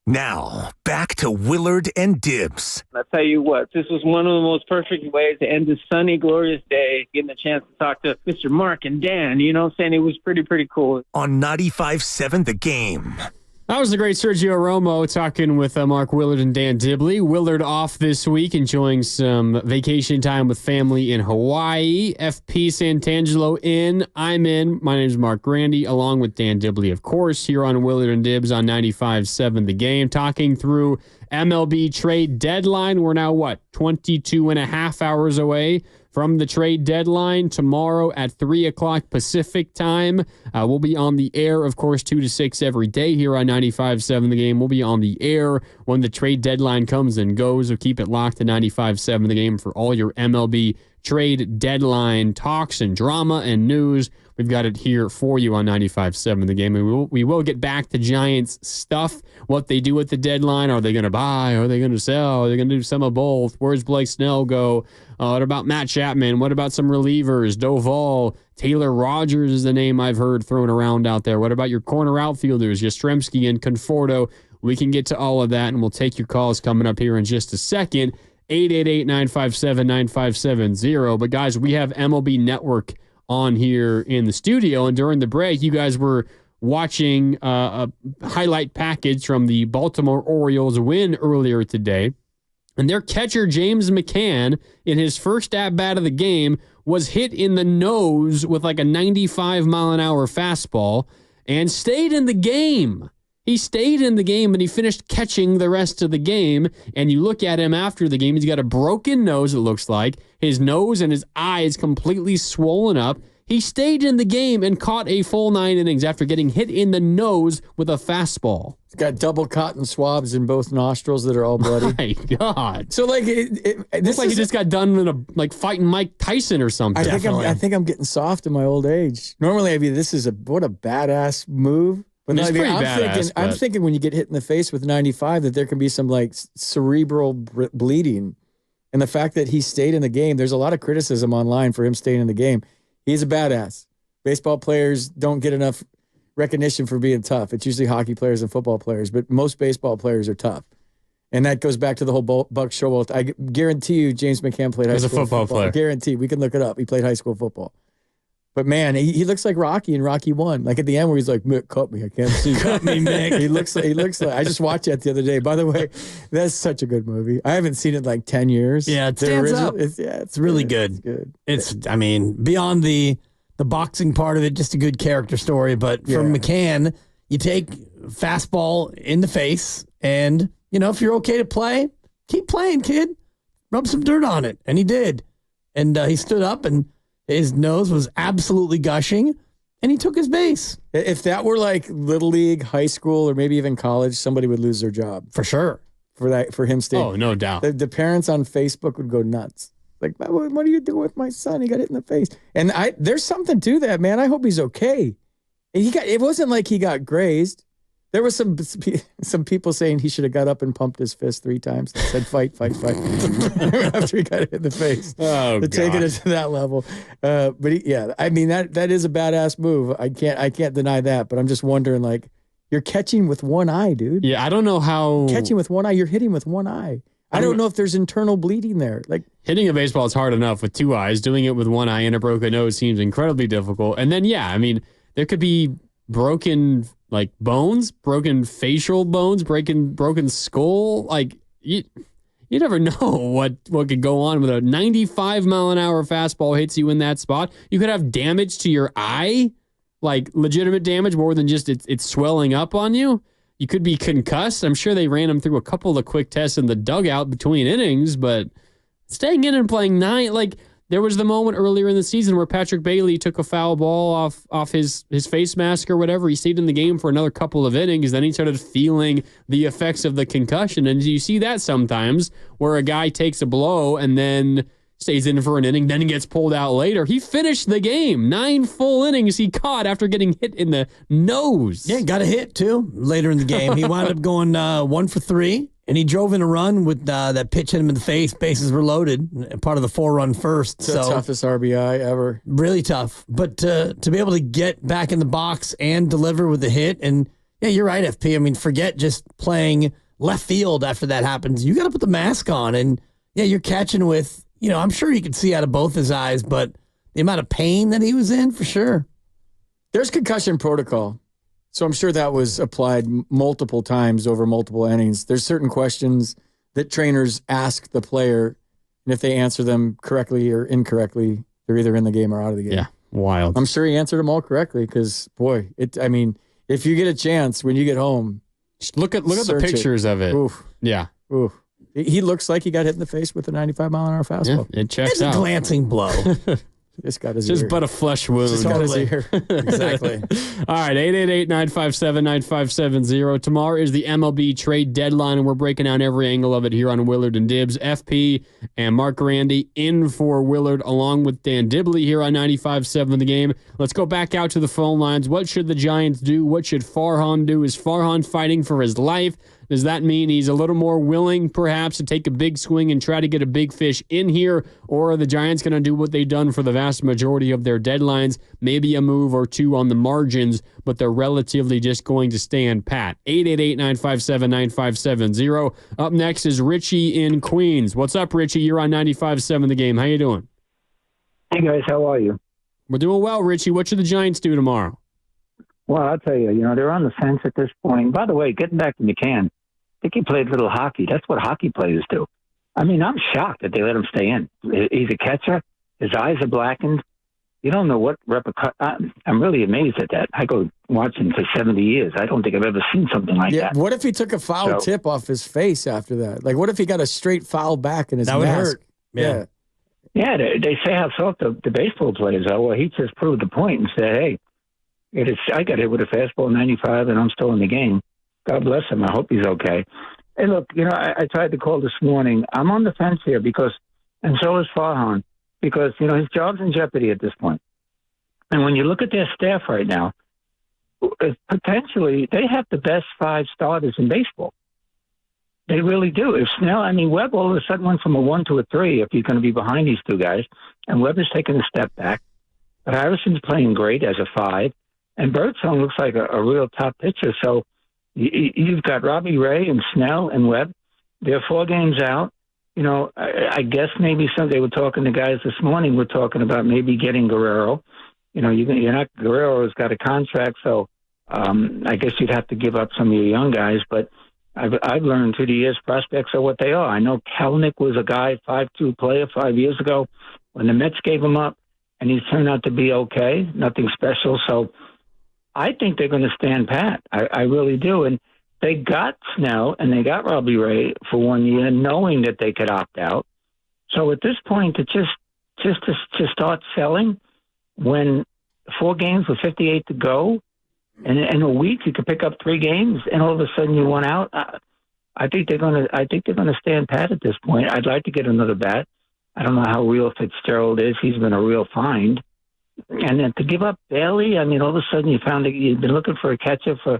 Now, back to Willard and Dibs. I tell you what, this was one of the most perfect ways to end this sunny, glorious day, getting a chance to talk to Mr. Mark and Dan. You know what I'm saying? It was pretty cool. On 95.7 The Game. That was the great Sergio Romo talking with Mark Willard and Dan Dibley. Willard off this week, enjoying some vacation time with family in Hawaii. FP Santangelo in. I'm in. My name is Mark Grandi, along with Dan Dibley, of course, here on Willard and Dibs on 95.7 The Game, talking through MLB trade deadline. We're now, 22 and a half hours away from the trade deadline. Tomorrow at 3 o'clock Pacific time. We'll be on the air, of course, 2 to 6 every day here on 95.7 The Game. We'll be on the air when the trade deadline comes and goes. So keep it locked to 95.7 The Game for all your MLB trade deadline talks and drama and news. We've got it here for you on 95.7 The Game. And we will get back to Giants stuff, what they do at the deadline. Are they going to buy? Are they going to sell? Are they going to do some of both? Where's Blake Snell go? What about Matt Chapman? What about some relievers? Doval, Taylor Rogers is the name I've heard thrown around out there. What about your corner outfielders, Yastrzemski and Conforto? We can get to all of that, and we'll take your calls coming up here in just a second. 888-957-9570. But, guys, we have MLB Network on here in the studio, and during the break, you guys were watching a highlight package from the Baltimore Orioles win earlier today. And their catcher, James McCann, in his first at-bat of the game, was hit in the nose with like a 95-mile-an-hour fastball and stayed in the game. He stayed in the game, and he finished catching the rest of the game. And you look at him after the game, he's got a broken nose, it looks like. His nose and his eyes completely swollen up. He stayed in the game and caught a full 9 innings after getting hit in the nose with a fastball. He's got double cotton swabs in both nostrils that are all bloody. My God. So, like, It looks like he just got done fighting Mike Tyson or something. I think I'm getting soft in my old age. Normally, what a badass move. But It's pretty badass, I'm thinking when you get hit in the face with 95 that there can be some like cerebral bleeding. And the fact that he stayed in the game, there's a lot of criticism online for him staying in the game. He's a badass. Baseball players don't get enough recognition for being tough. It's usually hockey players and football players, but most baseball players are tough. And that goes back to the whole Buck Showalter. I guarantee you James McCann played high school football. As a football player. Guarantee. We can look it up. He played high school football. But, man, he looks like Rocky in Rocky 1. Like at the end where he's like, Mick, cut me. I can't see. Cut me, Mick. He looks like, I just watched that the other day. By the way, that's such a good movie. I haven't seen it in like 10 years. Yeah, it stands up. It's really good. It's good. It's beyond the boxing part of it, just a good character story. But from McCann, you take fastball in the face, and, if you're okay to play, keep playing, kid. Rub some dirt on it. And he did. And he stood up, and his nose was absolutely gushing, and he took his base. If that were like Little League, high school, or maybe even college, somebody would lose their job. For sure. For him staying. Oh, no doubt. The parents on Facebook would go nuts. Like, what are you doing with my son? He got hit in the face. And there's something to that, man. I hope he's okay. It wasn't like he got grazed. There was some people saying he should have got up and pumped his fist 3 times and said, fight, fight, fight, after he got hit in the face. Oh, God. Taking it to that level. But that is a badass move. I can't deny that. But I'm just wondering, like, you're catching with one eye, dude. Yeah, I don't know how. Catching with one eye, you're hitting with one eye. I don't know if there's internal bleeding there. Like, hitting a baseball is hard enough with 2 eyes. Doing it with 1 eye and a broken nose seems incredibly difficult. And then, there could be broken bones, broken facial bones, broken skull. Like, you never know what could go on with a 95-mile-an-hour fastball hits you in that spot. You could have damage to your eye, like legitimate damage, more than just it's swelling up on you. You could be concussed. I'm sure they ran him through a couple of quick tests in the dugout between innings, but staying in and playing 9, there was the moment earlier in the season where Patrick Bailey took a foul ball off his face mask or whatever. He stayed in the game for another couple of innings. Then he started feeling the effects of the concussion. And you see that sometimes where a guy takes a blow and then stays in for an inning, then he gets pulled out later. He finished the game. 9 full innings he caught after getting hit in the nose. Yeah, got a hit, too, later in the game. He wound up going 1 for 3. And he drove in a run with that pitch hit him in the face. Bases were loaded, part of the 4-run first. It's the toughest RBI ever. Really tough. But to be able to get back in the box and deliver with the hit, and Yeah, you're right, FP. I mean, forget just playing left field after that happens. You got to put the mask on. And, yeah, you're catching with, I'm sure you could see out of both his eyes, but the amount of pain that he was in, for sure. There's concussion protocol. So I'm sure that was applied multiple times over multiple innings. There's certain questions that trainers ask the player, and if they answer them correctly or incorrectly, they're either in the game or out of the game. Yeah, wild. I'm sure he answered them all correctly because, boy, if you get a chance when you get home, look at the pictures of it. Oof. Yeah. Oof. He looks like he got hit in the face with a 95-mile-an-hour fastball. Yeah, it checks out. It's a glancing blow. Just got his Just ear. but a flesh wound. Just got his ear. Exactly. All right, 888-957-9570. Tomorrow is the MLB trade deadline, and we're breaking down every angle of it here on Willard and Dibs. FP and Mark Grandi in for Willard, along with Dan Dibley here on 95.7 The Game. Let's go back out to the phone lines. What should the Giants do? What should Farhan do? Is Farhan fighting for his life? Does that mean he's a little more willing, perhaps, to take a big swing and try to get a big fish in here? Or are the Giants going to do what they've done for the vast majority of their deadlines? Maybe a move or two on the margins, but they're relatively just going to stand pat. 888-957-9570. Up next is Richie in Queens. What's up, Richie? You're on 95.7 The Game. How you doing? Hey, guys. How are you? We're doing well, Richie. What should the Giants do tomorrow? Well, I'll tell you, they're on the fence at this point. By the way, getting back to McCann, I think he played a little hockey. That's what hockey players do. I mean, I'm shocked that they let him stay in. He's a catcher. His eyes are blackened. You don't know what I'm really amazed at that. I go watching for 70 years. I don't think I've ever seen something like that. What if he took a foul tip off his face after that? Like, what if he got a straight foul back in his mask? That would hurt. Yeah. Yeah, they say how soft the baseball players are. Well, he just proved the point and said, hey, I got hit with a fastball 95 and I'm still in the game. God bless him. I hope he's okay. Hey, look, I tried to call this morning. I'm on the fence here and so is Farhan, because, his job's in jeopardy at this point. And when you look at their staff right now, potentially they have the best 5 starters in baseball. They really do. If Webb all of a sudden went from a 1 to a 3 if he's going to be behind these two guys, and Webb is taking a step back. But Harrison's playing great as a 5, and Birdsong looks like a real top pitcher. So you've got Robbie Ray and Snell and Webb. They're 4 games out. I guess maybe they were talking to guys this morning. We're talking about maybe getting Guerrero. Guerrero's got a contract, so I guess you'd have to give up some of your young guys. But I've learned through the years prospects are what they are. I know Kelnick was a guy, 5'2" player 5 years ago when the Mets gave him up, and he's turned out to be okay, nothing special. So I think they're going to stand pat. I really do. And they got Snell and they got Robbie Ray for 1 year, knowing that they could opt out. So at this point, to just start selling when 4 games with 58 to go, and in a week you could pick up 3 games, and all of a sudden you went out. I think they're going to stand pat at this point. I'd like to get another bat. I don't know how real Fitzgerald is. He's been a real find. And then to give up Bailey, all of a sudden you found that you've been looking for a catcher for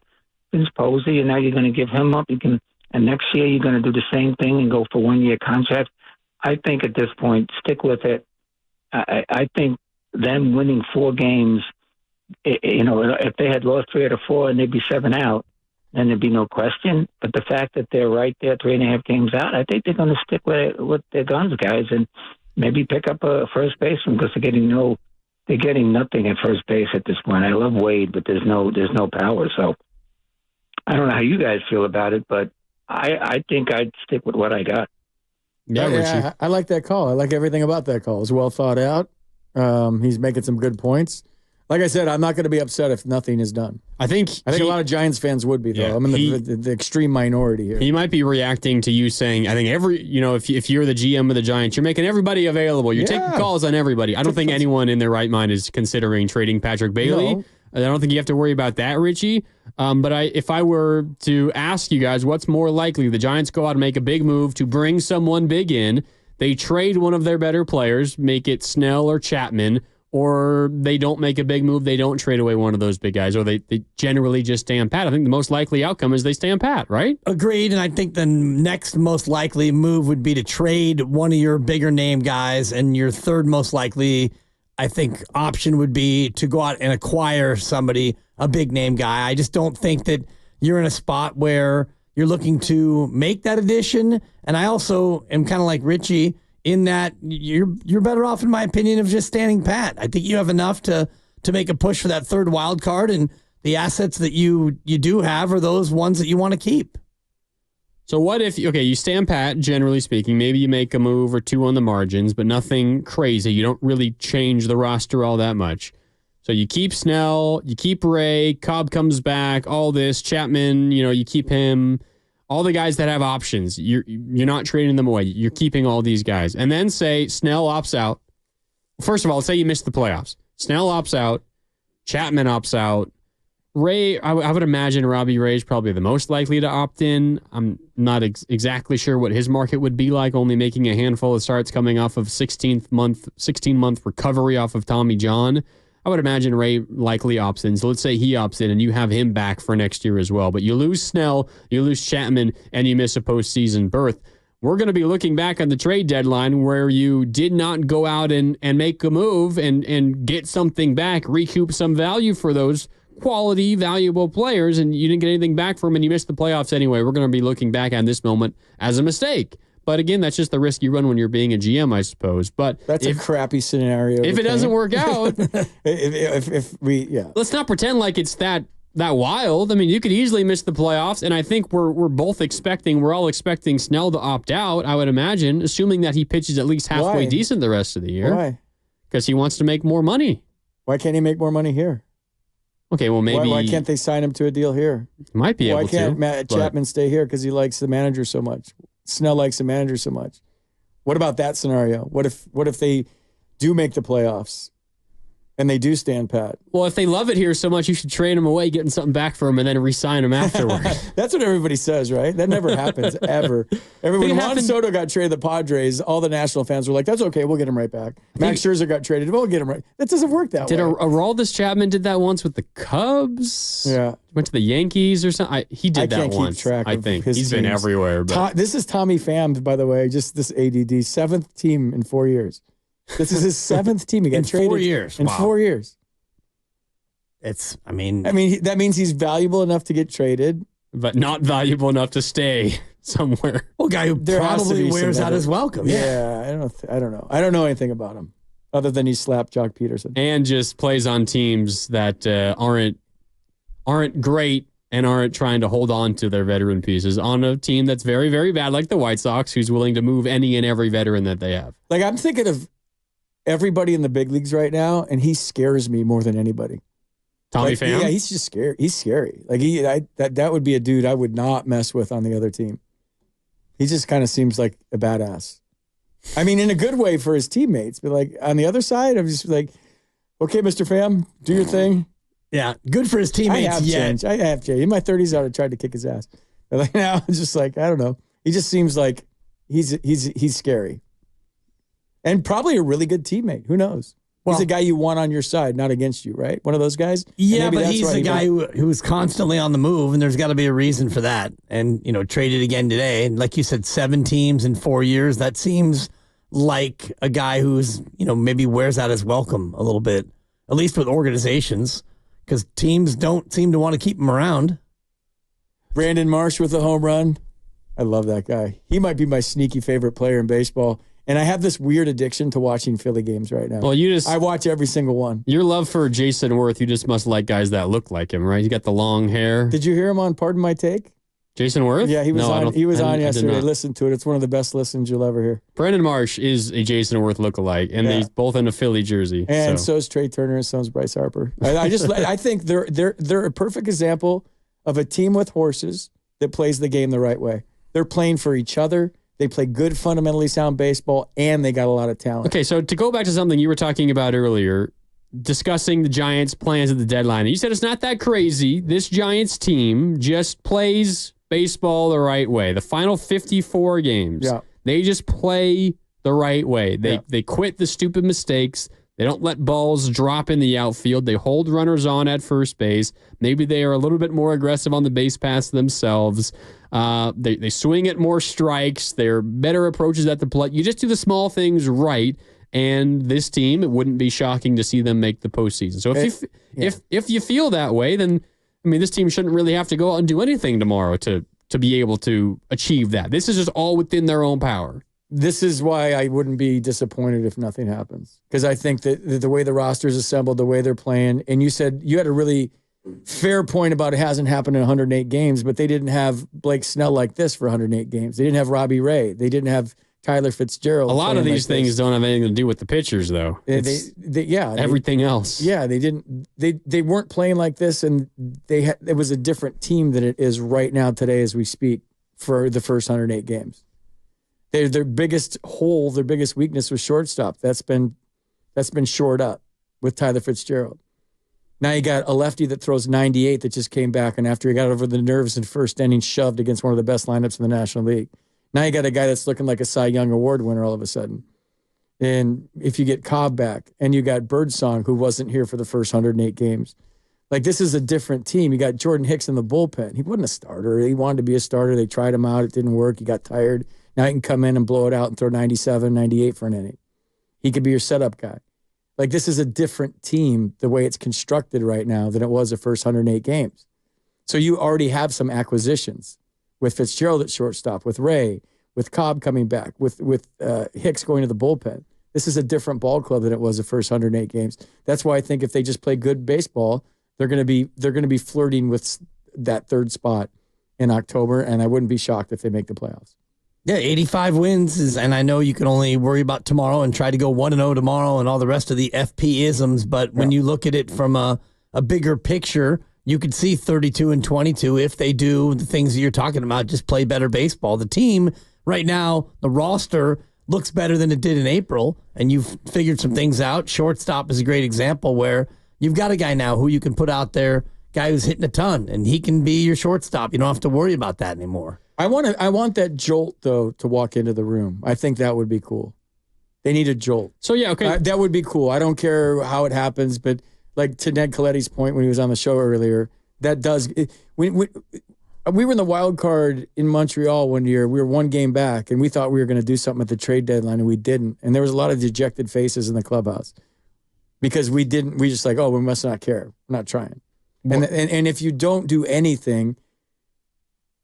Vince Posey, and now you're going to give him up. And next year you're going to do the same thing and go for 1 year contract. I think at this point, stick with it. I think them winning 4 games, if they had lost 3 out of 4 and they'd be 7 out, then there'd be no question. But the fact that they're right there 3.5 games out, I think they're going to stick with their guns, guys, and maybe pick up a first baseman, because they're getting nothing at first base at this point. I love Wade, but there's no power. So I don't know how you guys feel about it, but I think I'd stick with what I got. Yeah, I like that call. I like everything about that call. It's well thought out. He's making some good points. Like I said, I'm not going to be upset if nothing is done. I think a lot of Giants fans would be, though. Yeah, I'm in the extreme minority here. He might be reacting to you saying, I think if you're the GM of the Giants, you're making everybody available. You're taking calls on everybody. I don't think anyone in their right mind is considering trading Patrick Bailey. No. I don't think you have to worry about that, Richie. But if I were to ask you guys, what's more likely? The Giants go out and make a big move to bring someone big in. They trade one of their better players, make it Snell or Chapman, or they don't make a big move. They don't trade away one of those big guys, or they generally just stand pat. I think the most likely outcome is they stand pat, right? Agreed. And I think the next most likely move would be to trade one of your bigger name guys, and your third most likely, I think, option would be to go out and acquire somebody, a big name guy. I just don't think that you're in a spot where you're looking to make that addition. And I also am kind of like Richie in that you're better off, in my opinion, of just standing pat. I think you have enough to make a push for that third wild card, and the assets that you do have are those ones that you want to keep. So what if, you stand pat, generally speaking, maybe you make a move or two on the margins, but nothing crazy. You don't really change the roster all that much. So you keep Snell, you keep Ray, Cobb comes back, all this, Chapman, you keep him, all the guys that have options. You're not trading them away. You're keeping all these guys. And then say Snell opts out. First of all, say you missed the playoffs. Snell opts out, Chapman opts out. Ray, I would imagine Robbie Ray is probably the most likely to opt in. I'm not exactly sure what his market would be like, only making a handful of starts coming off of 16-month recovery off of Tommy John. I would imagine Ray likely opts in. So let's say he opts in and you have him back for next year as well. But you lose Snell, you lose Chapman, and you miss a postseason berth. We're going to be looking back on the trade deadline where you did not go out and make a move and get something back, recoup some value for those quality, valuable players, and you didn't get anything back from them, and you missed the playoffs anyway. We're going to be looking back on this moment as a mistake. But again, that's just the risk you run when you're being a GM, I suppose. But that's a crappy scenario. If it doesn't work out, let's not pretend like it's that wild. I mean, you could easily miss the playoffs, and I think we're all expecting Snell to opt out, I would imagine, assuming that he pitches at least halfway decent the rest of the year. Why? Because he wants to make more money. Why can't he make more money here? Okay, well, maybe... Why can't they sign him to a deal here? Might be able to. Why can't Chapman stay here because he likes the manager so much? Snell likes the manager so much. What about that scenario? What if they do make the playoffs and they do stand pat? Well, if they love it here so much, you should trade him away, getting something back for him, and then re-sign him afterward. That's what everybody says, right? That never happens, ever. When Juan Soto got traded to the Padres, all the national fans were like, that's okay, we'll get him right back. Max Scherzer got traded, we'll get him right. That doesn't work that way. Did Aroldis Chapman did that once with the Cubs? Yeah. Went to the Yankees or something? He did that once. I can't keep track of his He's teams. been everywhere. But. This is Tommy Pham, by the way, just this ADD, 7th team in 4 years. This is his 7th team. He got traded 4 years. In 4 years. I mean, that means he's valuable enough to get traded, but not valuable enough to stay somewhere. Well, guy who probably wears out his welcome. Yeah, I don't know. I don't know anything about him other than he slapped Jock Peterson and just plays on teams that aren't great and aren't trying to hold on to their veteran pieces on a team that's very, very bad, like the White Sox, who's willing to move any and every veteran that they have. Like, I'm thinking of everybody in the big leagues right now, and he scares me more than anybody. Tommy Pham? Yeah, he's just scary. He's scary. Like that would be a dude I would not mess with on the other team. He just kind of seems like a badass. I mean, in a good way for his teammates, but like on the other side, I'm just like, okay, Mr. Pham, do your thing. Yeah, good for his teammates. I have changed. In my 30s, I would have tried to kick his ass. But like now, it's just like, I don't know. He just seems like he's scary, and probably a really good teammate. Who knows? Well, he's a guy you want on your side, not against you, right? One of those guys? Yeah, but he's a guy who's constantly on the move, and there's got to be a reason for that. And, traded again today. And like you said, 7 teams in 4 years. That seems like a guy who's, maybe wears out his welcome a little bit, at least with organizations, because teams don't seem to want to keep him around. Brandon Marsh with a home run. I love that guy. He might be my sneaky favorite player in baseball. And I have this weird addiction to watching Philly games right now. Well, I watch every single one. Your love for Jason Worth, you just must like guys that look like him, right? He got the long hair. Did you hear him on Pardon My Take? Jason Worth? Yeah, he was on. He was on yesterday. Listen to it. It's one of the best listens you'll ever hear. Brandon Marsh is a Jason Worth lookalike, and they're both in a Philly jersey. And so is Trey Turner, and so is Bryce Harper. I think they're a perfect example of a team with horses that plays the game the right way. They're playing for each other. They play good, fundamentally sound baseball, and they got a lot of talent. Okay, so to go back to something you were talking about earlier, discussing the Giants' plans at the deadline. You said it's not that crazy. This Giants team just plays baseball the right way. The final 54 games, they just play the right way. They quit the stupid mistakes. They don't let balls drop in the outfield. They hold runners on at first base. Maybe they are a little bit more aggressive on the base pass themselves. They swing at more strikes. They're better approaches at the plate. You just do the small things right, and this team, it wouldn't be shocking to see them make the postseason. So if you feel that way, then I mean, this team shouldn't really have to go out and do anything tomorrow to be able to achieve that. This is just all within their own power. This is why I wouldn't be disappointed if nothing happens. Because I think that the way the roster is assembled, the way they're playing, and you said you had a really fair point about it hasn't happened in 108 games, but they didn't have Blake Snell like this for 108 games. They didn't have Robbie Ray. They didn't have Tyler Fitzgerald. A lot of these things don't have anything to do with the pitchers, though. Everything else. Yeah, they didn't. They weren't playing like this, and it was a different team than it is right now today as we speak for the first 108 games. Their biggest hole, their biggest weakness was shortstop. That's been shored up with Tyler Fitzgerald. Now you got a lefty that throws 98 that just came back, and after he got over the nerves in first inning, shoved against one of the best lineups in the National League. Now you got a guy that's looking like a Cy Young Award winner all of a sudden. And if you get Cobb back, and you got Birdsong, who wasn't here for the first 108 games, like this is a different team. You got Jordan Hicks in the bullpen. He wasn't a starter. He wanted to be a starter. They tried him out. It didn't work. He got tired. Now he can come in and blow it out and throw 97, 98 for an inning. He could be your setup guy. Like this is a different team the way it's constructed right now than it was the first 108 games. So you already have some acquisitions with Fitzgerald at shortstop, with Ray, with Cobb coming back, with Hicks going to the bullpen. This is a different ball club than it was the first 108 games. That's why I think if they just play good baseball, they're going to be flirting with that third spot in October, and I wouldn't be shocked if they make the playoffs. Yeah, 85 wins and I know you can only worry about tomorrow and try to go 1-0 tomorrow and all the rest of the FP-isms, but when you look at it from a bigger picture, you could see 32-22 if they do the things that you're talking about, just play better baseball. The team right now, the roster looks better than it did in April, and you've figured some things out. Shortstop is a great example where you've got a guy now who you can put out there, guy who's hitting a ton, and he can be your shortstop. You don't have to worry about that anymore. I want that jolt, though, to walk into the room. I think that would be cool. They need a jolt. So, yeah, okay. That would be cool. I don't care how it happens, but like to Ned Coletti's point when he was on the show earlier, that does we were in the wild card in Montreal one year. We were one game back, and we thought we were going to do something at the trade deadline, and we didn't. And there was a lot of dejected faces in the clubhouse because we didn't. We just like, oh, we must not care. We're not trying. And if you don't do anything,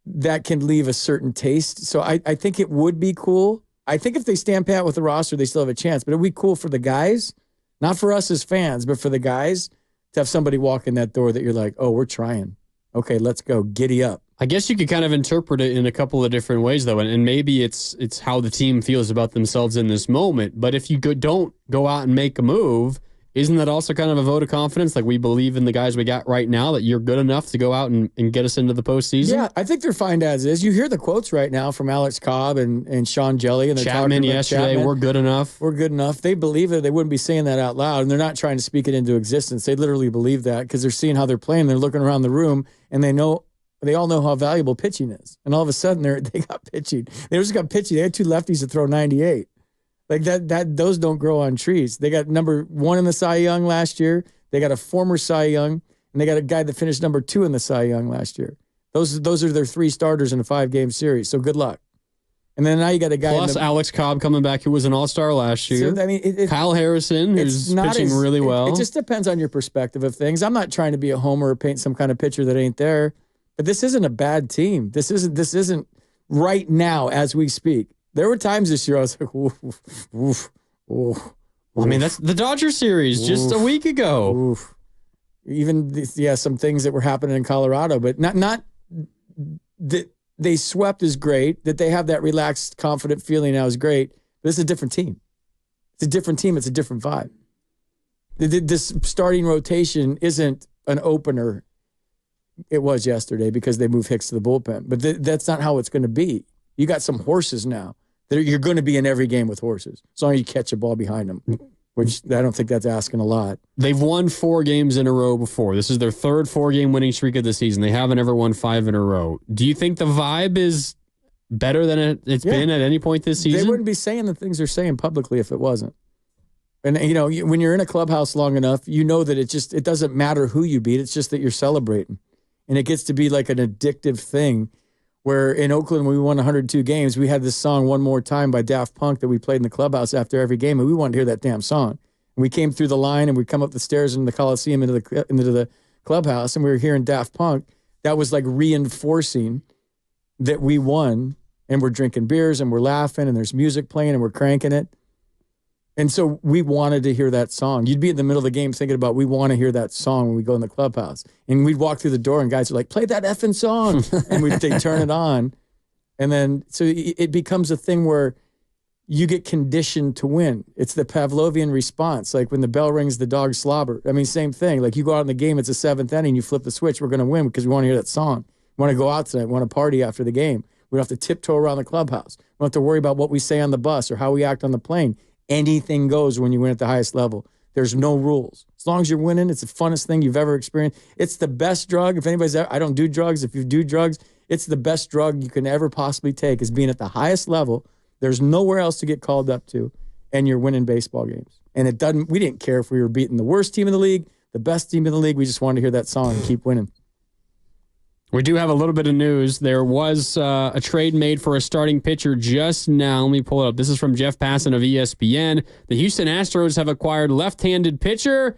that can leave a certain taste. So I think it would be cool. I think if they stand pat with the roster, they still have a chance. But it would be cool for the guys, not for us as fans, but for the guys to have somebody walk in that door that you're like, oh, we're trying. Okay, let's go. Giddy up. I guess you could kind of interpret it in a couple of different ways, though, and maybe it's how the team feels about themselves in this moment. But if you don't go out and make a move, isn't that also kind of a vote of confidence? Like we believe in the guys we got right now, that you're good enough to go out and get us into the postseason? Yeah, I think they're fine as is. You hear the quotes right now from Alex Cobb and Sean Jelly. And Chapman yesterday, we're good enough. We're good enough. They believe it. They wouldn't be saying that out loud, and they're not trying to speak it into existence. They literally believe that because they're seeing how they're playing. They're looking around the room, and they all know how valuable pitching is. And all of a sudden, they got pitching. They just got pitching. They had two lefties to throw 98. Like those don't grow on trees. They got number 1 in the Cy Young last year. They got a former Cy Young, and they got a guy that finished number 2 in the Cy Young last year. Those are their 3 starters in a 5-game series. So good luck. And then now you got a guy plus Alex Cobb coming back, who was an all-star last year. So, I mean, Kyle Harrison, who's pitching really well. It just depends on your perspective of things. I'm not trying to be a homer or paint some kind of picture that ain't there, but this isn't a bad team. This isn't right now as we speak. There were times this year I was like, oof, oof, oof. I mean, that's the Dodger series just a week ago. Oof. Even some things that were happening in Colorado, but not that they swept is great. That they have that relaxed, confident feeling now is great. But it's a different team. It's a different team. It's a different vibe. This starting rotation isn't an opener. It was yesterday because they moved Hicks to the bullpen, but that's not how it's going to be. You got some horses now. You're going to be in every game with horses, as long as you catch a ball behind them, which I don't think that's asking a lot. They've won 4 games in a row before. This is their 3rd 4-game winning streak of the season. They haven't ever won 5 in a row. Do you think the vibe is better than it's been at any point this season? They wouldn't be saying the things they're saying publicly if it wasn't. And, when you're in a clubhouse long enough, you know that it doesn't matter who you beat. It's just that you're celebrating. And it gets to be like an addictive thing. Where in Oakland, when we won 102 games, we had this song "One More Time" by Daft Punk that we played in the clubhouse after every game, and we wanted to hear that damn song. And we came through the line, and we come up the stairs in the Coliseum into the clubhouse and we were hearing Daft Punk, that was like reinforcing that we won, and we're drinking beers and we're laughing and there's music playing and we're cranking it. And so we wanted to hear that song. You'd be in the middle of the game thinking about, we want to hear that song when we go in the clubhouse. And we'd walk through the door and guys are like, play that effing song. And they'd turn it on. And then, so it becomes a thing where you get conditioned to win. It's the Pavlovian response. Like when the bell rings, the dog slobber. I mean, same thing. Like you go out in the game, it's the 7th inning, you flip the switch, we're going to win because we want to hear that song. We want to go out tonight, we want to party after the game. We don't have to tiptoe around the clubhouse. We don't have to worry about what we say on the bus or how we act on the plane. Anything goes when you win at the highest level. There's no rules. As long as you're winning, it's the funnest thing you've ever experienced. It's the best drug. If anybody's ever, I don't do drugs. If you do drugs, it's the best drug you can ever possibly take, is being at the highest level. There's nowhere else to get called up to, and you're winning baseball games. And we didn't care if we were beating the worst team in the league, the best team in the league. We just wanted to hear that song and keep winning. We do have a little bit of news. There was a trade made for a starting pitcher just now. Let me pull it up. This is from Jeff Passan of ESPN. The Houston Astros have acquired left-handed pitcher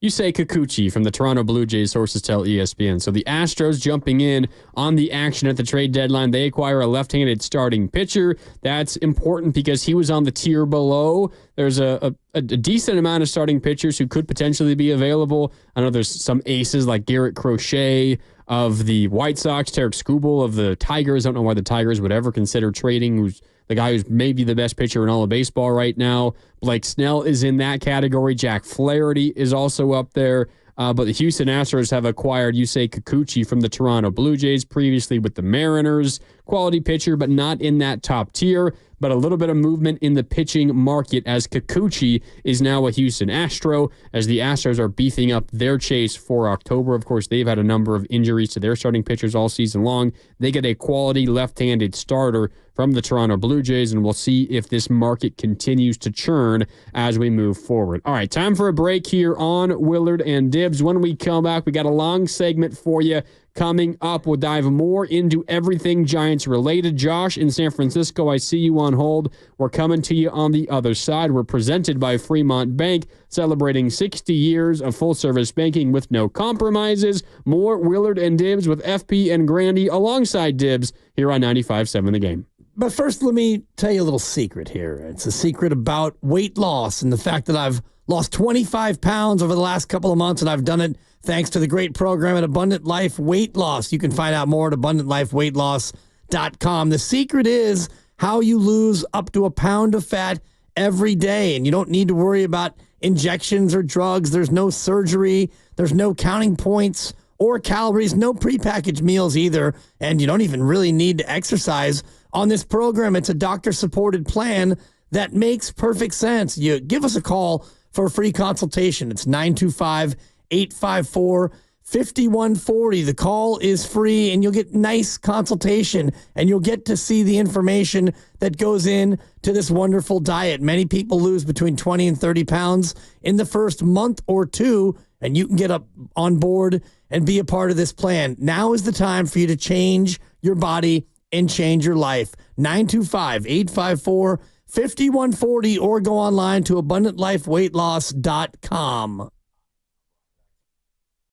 Yusei Kikuchi from the Toronto Blue Jays, sources tell ESPN. So the Astros jumping in on the action at the trade deadline. They acquire a left-handed starting pitcher. That's important because he was on the tier below. There's a decent amount of starting pitchers who could potentially be available. I know there's some aces like Garrett Crochet of the White Sox, Tarek Skubal of the Tigers. I don't know why the Tigers would ever consider trading who's the guy who's maybe the best pitcher in all of baseball right now. Blake Snell is in that category. Jack Flaherty is also up there. But the Houston Astros have acquired Yusei Kikuchi from the Toronto Blue Jays, previously with the Mariners. Quality pitcher, but not in that top tier. But a little bit of movement in the pitching market as Kikuchi is now a Houston Astro, as the Astros are beefing up their chase for October. Of course, they've had a number of injuries to their starting pitchers all season long. They get a quality left-handed starter from the Toronto Blue Jays, and we'll see if this market continues to churn as we move forward. All right, time for a break here on Willard and Dibs. When we come back, we got a long segment for you. Coming up, we'll dive more into everything Giants related. Josh in San Francisco, I see you on hold. We're coming to you on the other side. We're presented by Fremont Bank, celebrating 60 years of full-service banking with no compromises. More Willard and Dibs with FP and Grandi alongside Dibs here on 95.7 The Game. But first, let me tell you a little secret here. It's a secret about weight loss and the fact that I've lost 25 pounds over the last couple of months, and I've done it thanks to the great program at Abundant Life Weight Loss. You can find out more at AbundantLifeWeightLoss.com. The secret is how you lose up to a pound of fat every day, and you don't need to worry about injections or drugs. There's no surgery. There's no counting points or calories, no prepackaged meals either, and you don't even really need to exercise on this program. It's a doctor-supported plan that makes perfect sense. You give us a call for a free consultation. It's 925-854-5140. The call is free, and you'll get nice consultation, and you'll get to see the information that goes in to this wonderful diet. Many people lose between 20 and 30 pounds in the first month or two, and you can get up on board and be a part of this plan. Now is the time for you to change your body and change your life. 925-854-5140 or go online to AbundantLifeWeightLoss.com.